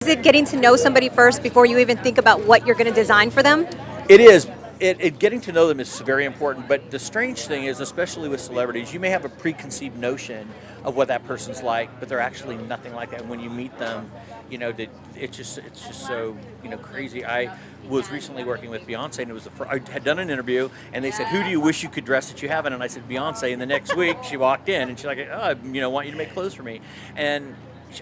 it getting to know somebody first before you even think about what you're going to design for them? It is. Getting to know them is very important, but the strange thing is, especially with celebrities, you may have a preconceived notion of what that person's like, but they're actually nothing like that. And when you meet them, it's just so crazy. I was recently working with Beyonce, and I had done an interview, and they said, "Who do you wish you could dress that you haven't?" And I said, "Beyonce." And the next week, she walked in, and she's like, "Oh, I want you to make clothes for me." And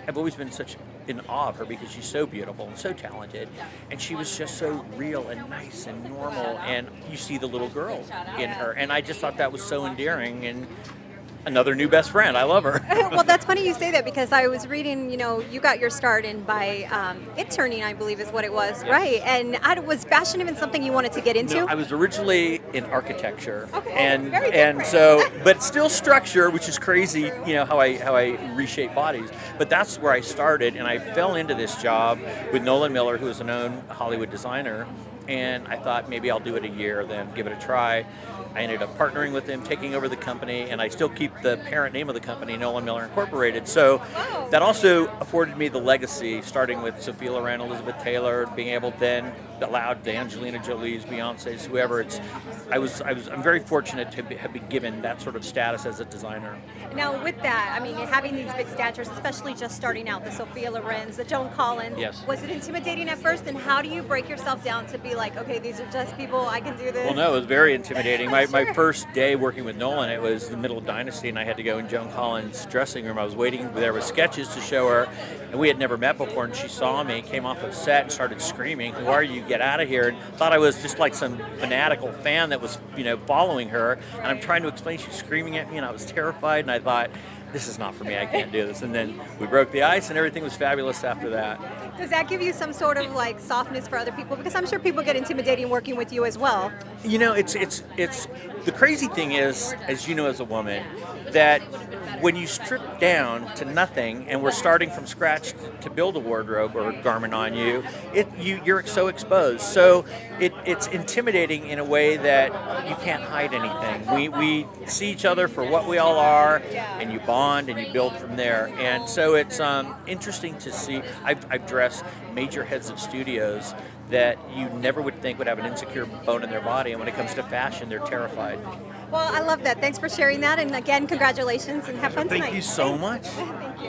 I've always been such in awe of her because she's so beautiful and so talented, and she was just so real and nice and normal, and you see the little girl in her, and I just thought that was so endearing, and another new best friend. I love her. Well, that's funny you say that because I was reading, you got your start in by interning, I believe is what it was, Yes. right? And was fashion even something you wanted to get into? No, I was originally in architecture, Okay, and very and different. so, but still structure, which is crazy. How I reshape bodies. But that's where I started, and I fell into this job with Nolan Miller, who is a known Hollywood designer. And I thought maybe I'll do it a year, then give it a try. I ended up partnering with him, taking over the company, and I still keep the parent name of the company, Nolan Miller Incorporated. So that also afforded me the legacy, starting with Sophia Vergara, Elizabeth Taylor, being able then allowed the Angelina Jolies, Beyonce's, whoever. I'm very fortunate to have been given that sort of status as a designer. Now, with that, having these big statures, especially just starting out, the Sofia Vergara's, the Joan Collins, Yes. was it intimidating at first? And how do you break yourself down to be like, okay, these are just people, I can do this? Well, no, it was very intimidating. My Sure. first day working with Nolan, it was the middle of Dynasty, and I had to go in Joan Collins' dressing room. I was waiting there with sketches to show her, and we had never met before, and she saw me, came off of set, and started screaming, "Who are you? Get out of here!" And thought I was just like some fanatical fan that was, following her, and I'm trying to explain, she's screaming at me, and I was terrified, and I thought, this is not for me, I can't do this. And then we broke the ice, and everything was fabulous after that. Does that give you some sort of like softness for other people? Because I'm sure people get intimidating working with you as well. It's the crazy thing is, as you know as a woman, that when you strip down to nothing and we're starting from scratch to build a wardrobe or a garment on you, you're so exposed. So it's intimidating in a way that you can't hide anything. We see each other for what we all are, and you bond and you build from there. And so it's interesting to see. I've dressed major heads of studios that you never would think would have an insecure bone in their body, and when it comes to fashion, they're terrified. Well, I love that. Thanks for sharing that. And again, congratulations and have fun tonight. Thank you so much. Thank you.